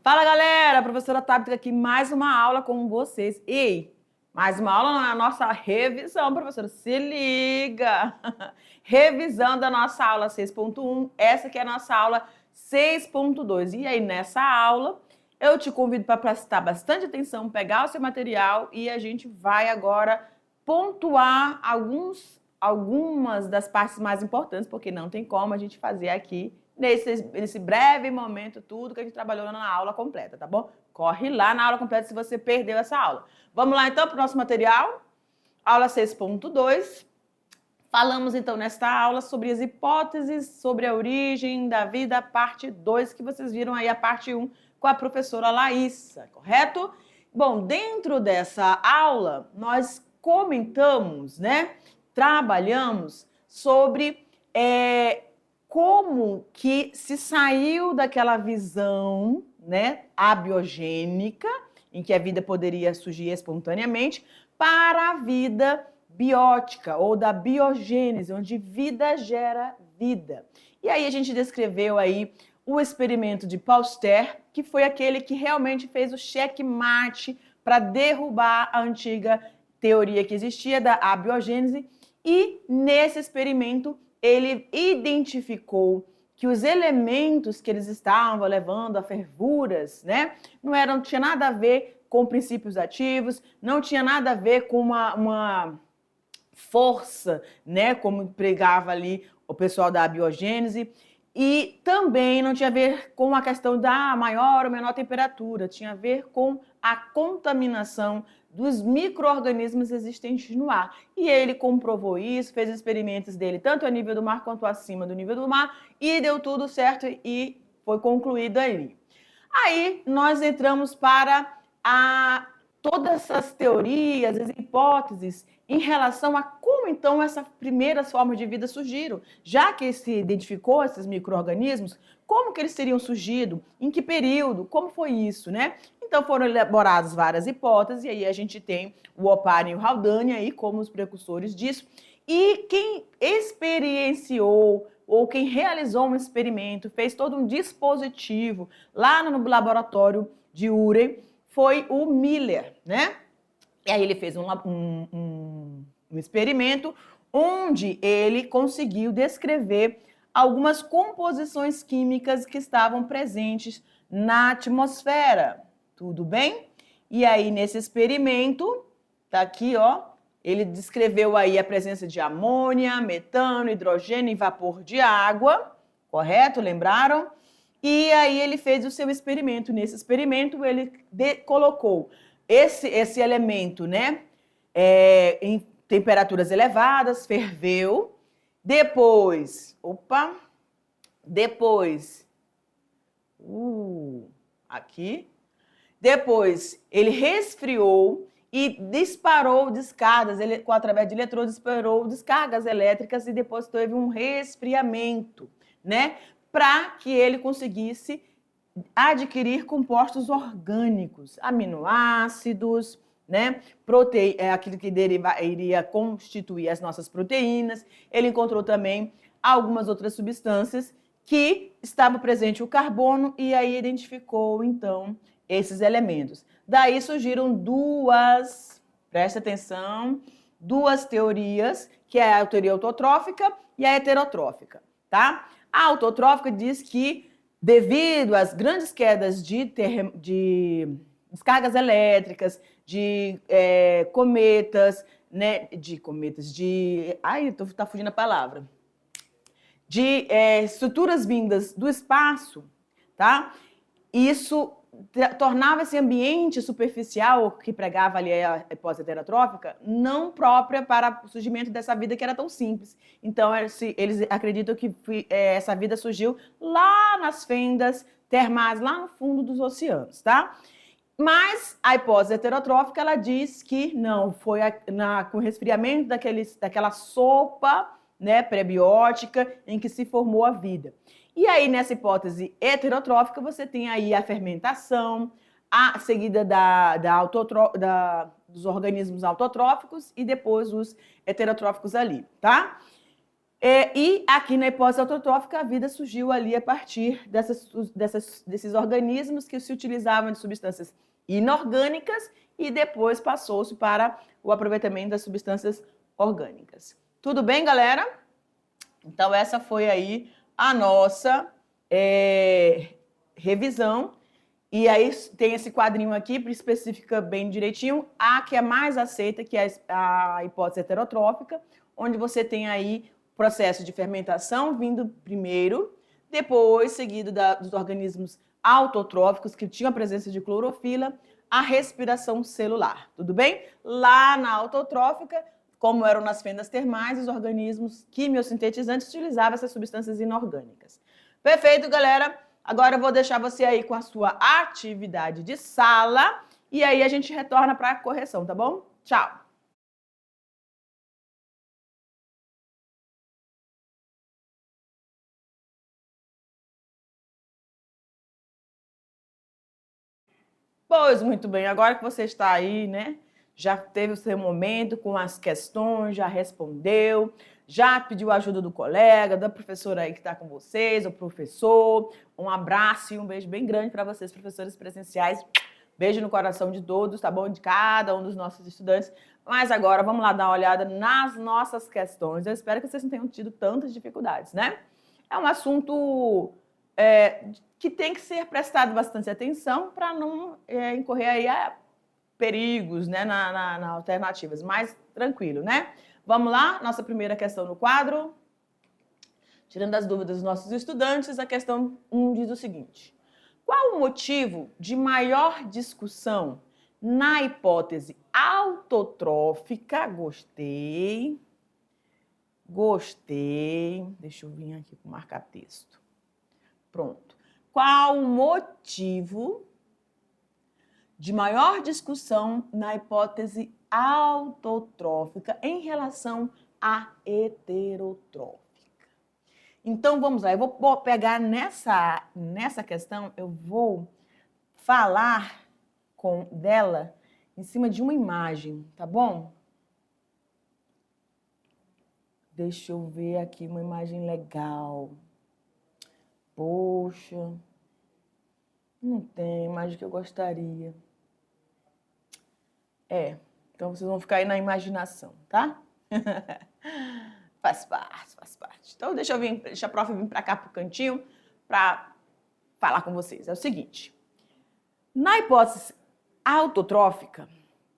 Fala, galera! A professora Tabita aqui, mais uma aula com vocês. E mais uma aula na nossa revisão, professora. Se liga! Revisão da nossa aula 6.1. Essa aqui é a nossa aula 6.2. E aí, nessa aula, eu te convido para prestar bastante atenção, pegar o seu material e a gente vai agora pontuar algumas das partes mais importantes, porque não tem como a gente fazer aqui nesse breve momento tudo que a gente trabalhou na aula completa, tá bom? Corre lá na aula completa se você perdeu essa aula. Vamos lá então para o nosso material? Aula 6.2. Falamos então nesta aula sobre as hipóteses sobre a origem da vida, parte 2, que vocês viram aí a parte 1 com a professora Laísa, correto? Bom, dentro dessa aula nós comentamos, né? Trabalhamos sobre como que se saiu daquela visão, né, abiogênica, em que a vida poderia surgir espontaneamente, para a vida biótica, ou da biogênese, onde vida gera vida. E aí a gente descreveu aí o experimento de Pasteur, que foi aquele que realmente fez o checkmate para derrubar a antiga teoria que existia da abiogênese, e nesse experimento ele identificou que os elementos que eles estavam levando a fervuras, né, não tinha nada a ver com princípios ativos, não tinha nada a ver com uma força, né, como pregava ali o pessoal da abiogênese, e também não tinha a ver com a questão da maior ou menor temperatura, tinha a ver com a contaminação dos micro-organismos existentes no ar. E ele comprovou isso, fez experimentos dele tanto a nível do mar quanto acima do nível do mar, e deu tudo certo e foi concluído ali. Aí nós entramos para todas essas teorias, as hipóteses em relação a como então essas primeiras formas de vida surgiram. Já que se identificou esses micro-organismos, como que eles teriam surgido? Em que período? Como foi isso, né? Então foram elaboradas várias hipóteses, e aí a gente tem o Oparin e o Haldane aí como os precursores disso. E quem experienciou ou quem realizou um experimento, fez todo um dispositivo lá no laboratório de Urey, foi o Miller, né? E aí ele fez um experimento onde ele conseguiu descrever algumas composições químicas que estavam presentes na atmosfera. Tudo bem? E aí, nesse experimento, tá aqui, ó, ele descreveu aí a presença de amônia, metano, hidrogênio e vapor de água, correto? Lembraram? E aí ele fez o seu experimento. Nesse experimento, ele colocou esse elemento, né, em temperaturas elevadas, ferveu, depois, aqui, depois ele resfriou e disparou descargas, através de eletrodos, disparou descargas elétricas e depois teve um resfriamento, né, para que ele conseguisse adquirir compostos orgânicos, aminoácidos, né, aquilo que iria constituir as nossas proteínas. Ele encontrou também algumas outras substâncias que estavam presentes o carbono e aí identificou, então, esses elementos. Daí surgiram presta atenção, duas teorias, que é a teoria autotrófica e a heterotrófica, tá? A autotrófica diz que, devido às grandes quedas de descargas elétricas, de cometas, né, tá fugindo a palavra, de estruturas vindas do espaço, tá? Isso tornava esse ambiente superficial que pregava ali a hipótese heterotrófica não própria para o surgimento dessa vida que era tão simples. Então, eles acreditam que essa vida surgiu lá nas fendas termais, lá no fundo dos oceanos, tá? Mas a hipótese heterotrófica, ela diz que não, foi com o resfriamento daquela sopa, né, prebiótica em que se formou a vida. E aí, nessa hipótese heterotrófica, você tem aí a fermentação, seguida da dos organismos autotróficos e depois os heterotróficos ali, tá? E aqui na hipótese autotrófica, a vida surgiu ali a partir desses organismos que se utilizavam de substâncias inorgânicas e depois passou-se para o aproveitamento das substâncias orgânicas. Tudo bem, galera? Então, essa foi aí a nossa revisão. E aí tem esse quadrinho aqui, que especifica bem direitinho a que é mais aceita, que é a hipótese heterotrófica, onde você tem aí o processo de fermentação vindo primeiro, depois seguido dos organismos autotróficos, que tinham a presença de clorofila, a respiração celular, tudo bem? Lá na autotrófica, como eram nas fendas termais, os organismos quimiosintetizantes utilizavam essas substâncias inorgânicas. Perfeito, galera? Agora eu vou deixar você aí com a sua atividade de sala e aí a gente retorna para a correção, tá bom? Tchau! Pois, muito bem, agora que você está aí, né? Já teve o seu momento com as questões, já respondeu, já pediu a ajuda do colega, da professora aí que está com vocês, o professor. Um abraço e um beijo bem grande para vocês, professores presenciais. Beijo no coração de todos, tá bom? De cada um dos nossos estudantes. Mas agora vamos lá dar uma olhada nas nossas questões. Eu espero que vocês não tenham tido tantas dificuldades, né? É um assunto que tem que ser prestado bastante atenção para não incorrer aí a perigos, né, na alternativas, mais tranquilo, né? Vamos lá, nossa primeira questão no quadro. Tirando as dúvidas dos nossos estudantes, a questão 1 diz o seguinte: qual o motivo de maior discussão na hipótese autotrófica? Gostei. Deixa eu vir aqui para marcar texto. Pronto. Qual o motivo de maior discussão na hipótese autotrófica em relação à heterotrófica? Então, vamos lá. Eu vou pegar nessa questão, eu vou falar dela em cima de uma imagem, tá bom? Deixa eu ver aqui uma imagem legal. Poxa, não tem imagem que eu gostaria. Então vocês vão ficar aí na imaginação, tá? Faz parte. Então deixa a prof vir para cá pro cantinho para falar com vocês. É o seguinte, na hipótese autotrófica,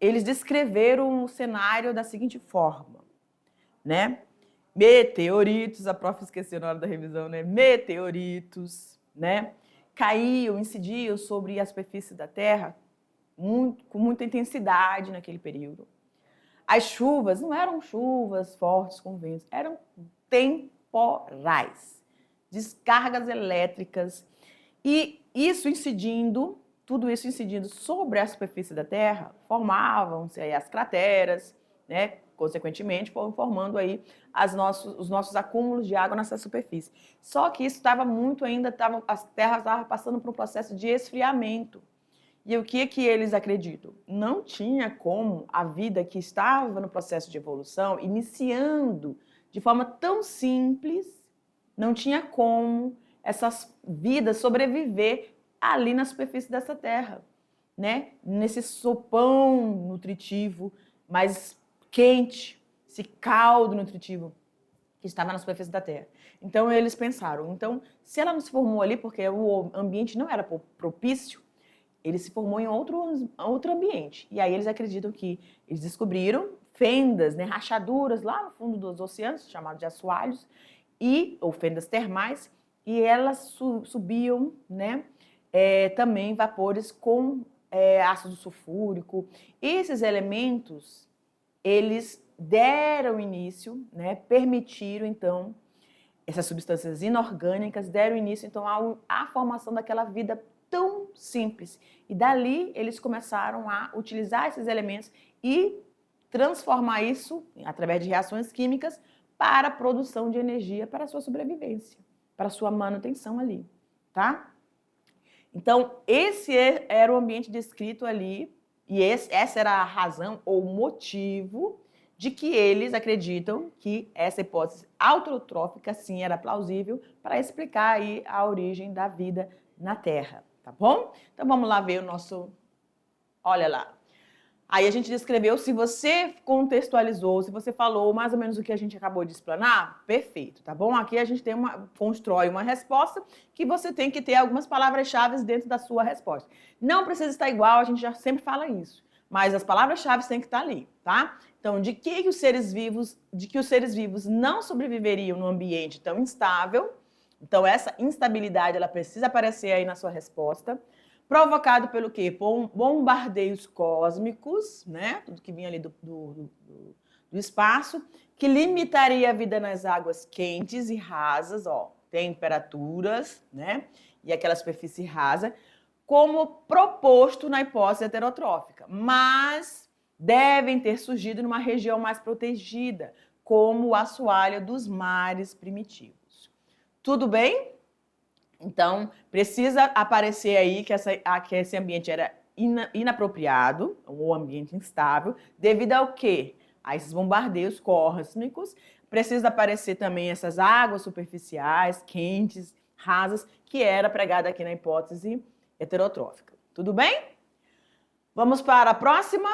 eles descreveram o cenário da seguinte forma, né? Meteoritos, a prof esqueceu na hora da revisão, né? Meteoritos, né? Caíam, incidiam sobre a superfície da Terra com muita intensidade naquele período. As chuvas não eram chuvas fortes com ventos, eram temporais, descargas elétricas. E tudo isso incidindo sobre a superfície da Terra, formavam-se aí as crateras, né? Consequentemente, formando aí os nossos acúmulos de água nessa superfície. Só que isso estava as terras estavam passando por um processo de esfriamento. E o que eles acreditam? Não tinha como a vida que estava no processo de evolução, iniciando de forma tão simples, não tinha como essas vidas sobreviver ali na superfície dessa terra, né? Nesse sopão nutritivo, mais quente, esse caldo nutritivo que estava na superfície da Terra. Então, eles pensaram, se ela não se formou ali porque o ambiente não era propício, ele se formou em outro ambiente. E aí eles acreditam que eles descobriram fendas, né, rachaduras lá no fundo dos oceanos, chamados de assoalhos, ou fendas termais, e elas subiam, né, também vapores com ácido sulfúrico. Esses elementos, eles deram início, né, permitiram, então, essas substâncias inorgânicas deram início, então, à formação daquela vida tão simples. E dali, eles começaram a utilizar esses elementos e transformar isso, através de reações químicas, para a produção de energia para a sua sobrevivência, para a sua manutenção ali, tá? Então, esse era o ambiente descrito ali E essa era a razão ou motivo de que eles acreditam que essa hipótese autotrófica sim era plausível para explicar aí a origem da vida na Terra, tá bom? Então vamos lá ver o nosso... Olha lá. Aí a gente descreveu, se você contextualizou, se você falou mais ou menos o que a gente acabou de explanar, perfeito, tá bom? Aqui a gente constrói uma resposta que você tem que ter algumas palavras-chave dentro da sua resposta. Não precisa estar igual, a gente já sempre fala isso, mas as palavras-chave têm que estar ali, tá? Então, de que os seres vivos não sobreviveriam num ambiente tão instável? Então, essa instabilidade, ela precisa aparecer aí na sua resposta. Provocado pelo quê? Por bombardeios cósmicos, né? Tudo que vinha ali do espaço, que limitaria a vida nas águas quentes e rasas, ó, temperaturas, né? E aquela superfície rasa, como proposto na hipótese heterotrófica. Mas devem ter surgido numa região mais protegida, como o assoalho dos mares primitivos. Tudo bem? Então, precisa aparecer aí que esse ambiente era inapropriado, ou ambiente instável, devido ao quê? A esses bombardeios cósmicos. Precisa aparecer também essas águas superficiais, quentes, rasas, que era pregada aqui na hipótese heterotrófica. Tudo bem? Vamos para a próxima?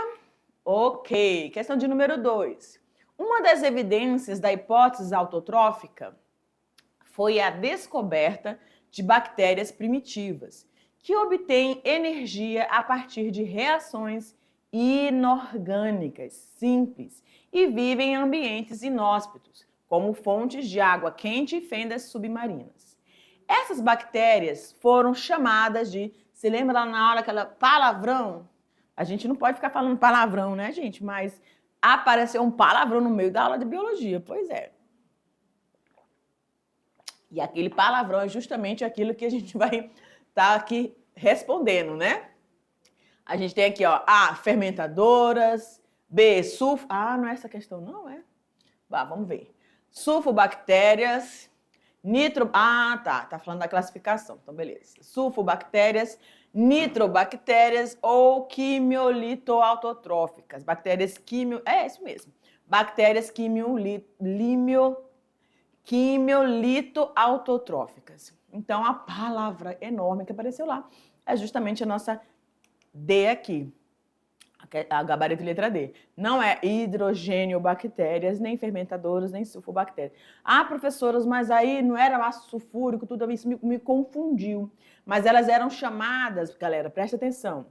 Ok. Questão de número 2. Uma das evidências da hipótese autotrófica foi a descoberta de bactérias primitivas, que obtêm energia a partir de reações inorgânicas simples e vivem em ambientes inóspitos, como fontes de água quente e fendas submarinas. Essas bactérias foram chamadas de... Se lembra lá na hora aquela palavrão? A gente não pode ficar falando palavrão, né, gente? Mas apareceu um palavrão no meio da aula de biologia. Pois é. E aquele palavrão é justamente aquilo que a gente vai estar aqui respondendo, né? A gente tem aqui, ó, A, fermentadoras, B, sulfo... Ah, não é essa questão, não, é? Vamos ver. Sulfobactérias, Ah, tá falando da classificação, então beleza. Sulfobactérias, nitrobactérias ou quimiolito-autotróficas. Bactérias É isso mesmo. Bactérias quimiolito-autotróficas. Então, a palavra enorme que apareceu lá é justamente a nossa D aqui, a gabarito letra D. Não é hidrogênio-bactérias, nem fermentadoras, nem sulfobactérias. Ah, professoras, mas aí não era ácido sulfúrico, tudo isso me confundiu. Mas elas eram chamadas, galera, presta atenção,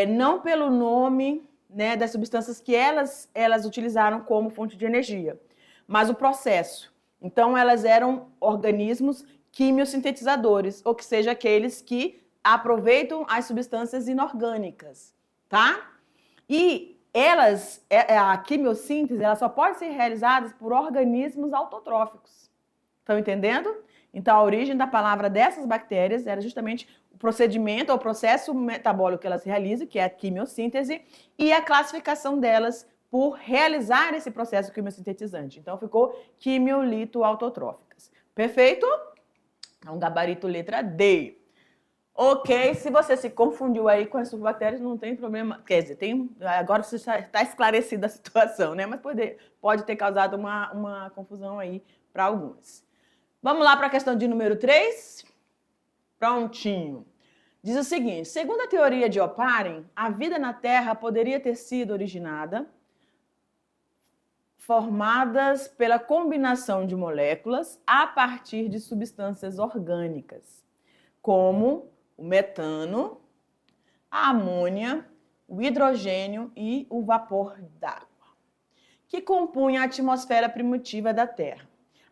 não pelo nome, né, das substâncias que elas utilizaram como fonte de energia, mas o processo. Então, elas eram organismos quimiosintetizadores, ou que seja, aqueles que aproveitam as substâncias inorgânicas, tá? E a quimiossíntese, ela só pode ser realizada por organismos autotróficos. Estão entendendo? Então, a origem da palavra dessas bactérias era justamente o procedimento, ou processo metabólico que elas realizam, que é a quimiossíntese, e a classificação delas por realizar esse processo quimiosintetizante. Então, ficou quimiolito-autotróficas. Perfeito? Então, gabarito letra D. Ok, se você se confundiu aí com as sulfobactérias, não tem problema. Quer dizer, agora você está esclarecida a situação, né? Mas pode ter causado uma confusão aí para alguns. Vamos lá para a questão de número 3? Prontinho. Diz o seguinte: segundo a teoria de Oparin, a vida na Terra poderia ter sido originada formadas pela combinação de moléculas a partir de substâncias orgânicas, como o metano, a amônia, o hidrogênio e o vapor d'água, que compunham a atmosfera primitiva da Terra.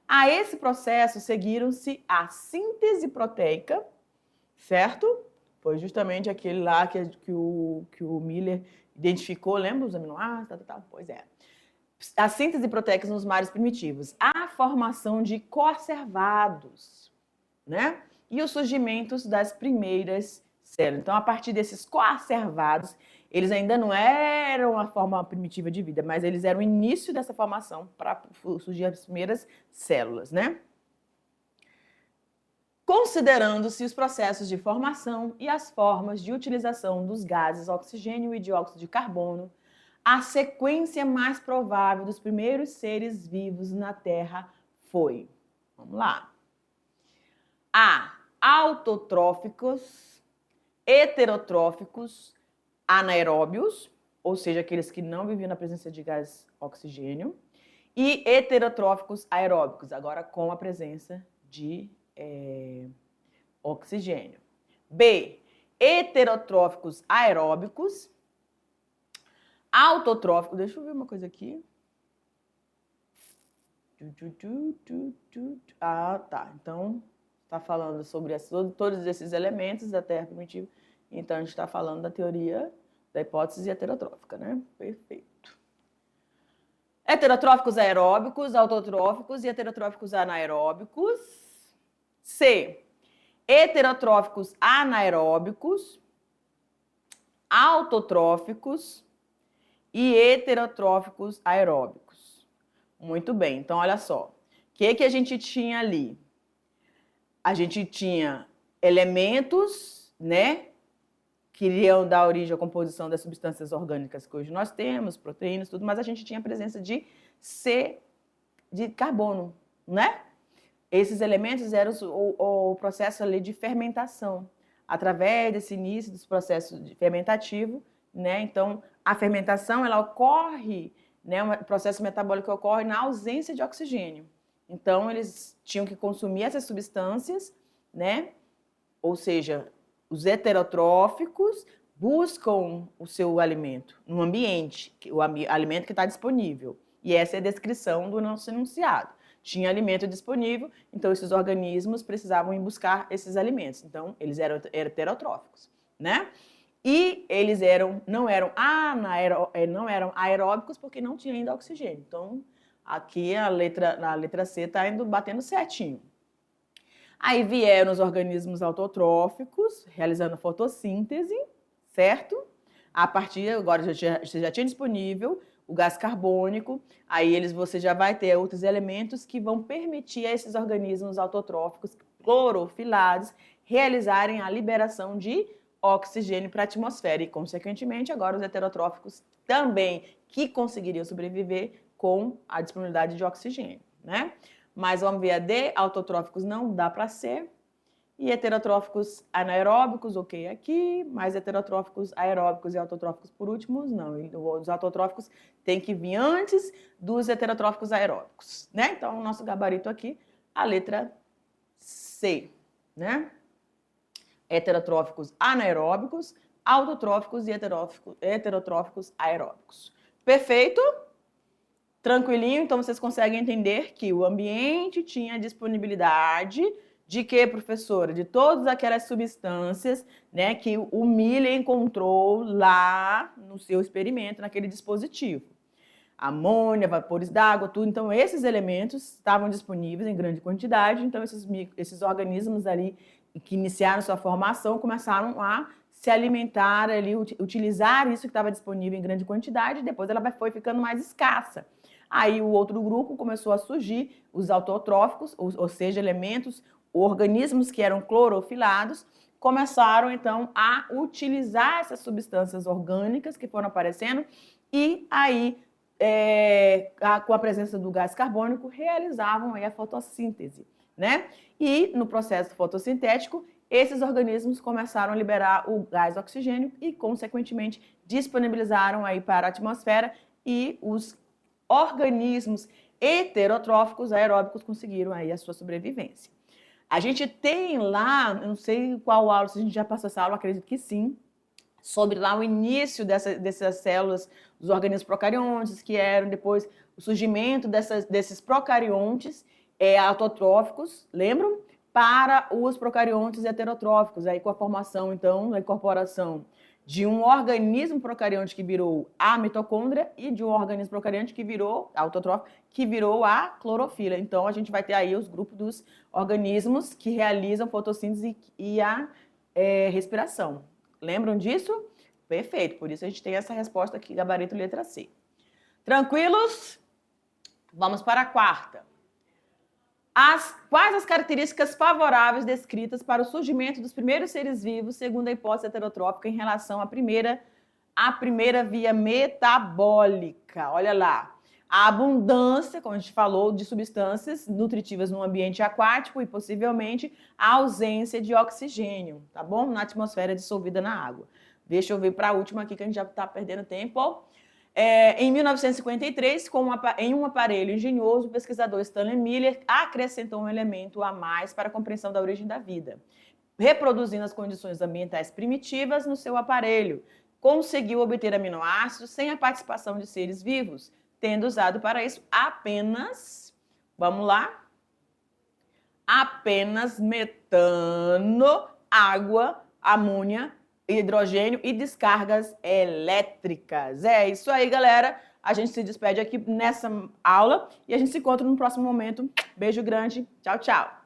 A esse processo seguiram-se a síntese proteica, certo? Foi justamente aquele lá que o Miller identificou, lembra os aminoácidos? Pois é. A síntese proteica nos mares primitivos, a formação de coacervados, né? E os surgimentos das primeiras células. Então, a partir desses coacervados, eles ainda não eram a forma primitiva de vida, mas eles eram o início dessa formação para surgir as primeiras células, né? considerando-se os processos de formação e as formas de utilização dos gases oxigênio e dióxido de carbono, a sequência mais provável dos primeiros seres vivos na Terra foi, vamos lá, A. Autotróficos, heterotróficos, anaeróbios, ou seja, aqueles que não viviam na presença de gás oxigênio, e heterotróficos aeróbicos, agora com a presença de oxigênio. B. Heterotróficos aeróbicos, autotróficos, deixa eu ver uma coisa aqui. Ah, tá. Então, está falando sobre todos esses elementos da Terra primitiva. Então, a gente está falando da teoria da hipótese heterotrófica, né? Perfeito. Heterotróficos aeróbicos, autotróficos e heterotróficos anaeróbicos. C. Heterotróficos anaeróbicos, autotróficos e heterotróficos aeróbicos. Muito bem, então olha só. O que a gente tinha ali? A gente tinha elementos, né, que iriam dar origem à composição das substâncias orgânicas que hoje nós temos, proteínas, tudo, mas a gente tinha a presença de carbono, né? Esses elementos eram o processo ali de fermentação. Através desse início dos processos fermentativo, né? Então, a fermentação, ela ocorre, né? Um processo metabólico que ocorre na ausência de oxigênio. Então, eles tinham que consumir essas substâncias, né? Ou seja, os heterotróficos buscam o seu alimento no ambiente, o alimento que está disponível. E essa é a descrição do nosso enunciado. Tinha alimento disponível, então esses organismos precisavam ir buscar esses alimentos. Então, eles eram heterotróficos, né? E eles não eram aeróbicos porque não tinha ainda oxigênio. Então, aqui a letra C está batendo certinho. Aí vieram os organismos autotróficos, realizando fotossíntese, certo? A partir, agora você já tinha disponível o gás carbônico, aí você já vai ter outros elementos que vão permitir a esses organismos autotróficos clorofilados realizarem a liberação de oxigênio para a atmosfera e, consequentemente, agora os heterotróficos também que conseguiriam sobreviver com a disponibilidade de oxigênio, né? Mas vamos ver a D, autotróficos não dá para ser, e heterotróficos anaeróbicos, ok aqui, mas heterotróficos aeróbicos e autotróficos por últimos, não. E os autotróficos têm que vir antes dos heterotróficos aeróbicos, né? Então, o nosso gabarito aqui, a letra C, né? Heterotróficos anaeróbicos, autotróficos e heterotróficos aeróbicos. Perfeito? Tranquilinho? Então, vocês conseguem entender que o ambiente tinha disponibilidade de quê, professora? De todas aquelas substâncias, né, que o Miller encontrou lá no seu experimento, naquele dispositivo. Amônia, vapores d'água, tudo. Então, esses elementos estavam disponíveis em grande quantidade. Então, esses organismos ali que iniciaram sua formação começaram a se alimentar ali, utilizar isso que estava disponível em grande quantidade, e depois ela foi ficando mais escassa. Aí o outro grupo começou a surgir, os autotróficos, ou seja, organismos que eram clorofilados, começaram então a utilizar essas substâncias orgânicas que foram aparecendo e aí, com a presença do gás carbônico, realizavam aí a fotossíntese, né? E no processo fotossintético, esses organismos começaram a liberar o gás oxigênio e, consequentemente, disponibilizaram aí para a atmosfera e os organismos heterotróficos aeróbicos conseguiram aí a sua sobrevivência. A gente tem lá, eu não sei qual aula, se a gente já passou essa aula, acredito que sim, sobre lá o início dessas células dos organismos procariontes, que eram depois o surgimento desses procariontes autotróficos, lembram? Para os procariontes heterotróficos, aí com a formação, então, a incorporação de um organismo procarionte que virou a mitocôndria e de um organismo procarionte que virou autotrófico, que virou a clorofila. Então, a gente vai ter aí os grupos dos organismos que realizam fotossíntese e a respiração. Lembram disso? Perfeito, por isso a gente tem essa resposta aqui, gabarito letra C. Tranquilos? Vamos para a quarta. Quais as características favoráveis descritas para o surgimento dos primeiros seres vivos, segundo a hipótese heterotrópica, em relação à primeira via metabólica? Olha lá. A abundância, como a gente falou, de substâncias nutritivas no ambiente aquático e, possivelmente, a ausência de oxigênio, tá bom? Na atmosfera dissolvida na água. Deixa eu ver para a última aqui, que a gente já está perdendo tempo. Em 1953, em um aparelho engenhoso, o pesquisador Stanley Miller acrescentou um elemento a mais para a compreensão da origem da vida. Reproduzindo as condições ambientais primitivas no seu aparelho, conseguiu obter aminoácidos sem a participação de seres vivos, tendo usado para isso apenas, vamos lá, apenas metano, água, amônia, hidrogênio e descargas elétricas. É isso aí, galera. A gente se despede aqui nessa aula e a gente se encontra no próximo momento. Beijo grande. Tchau, tchau.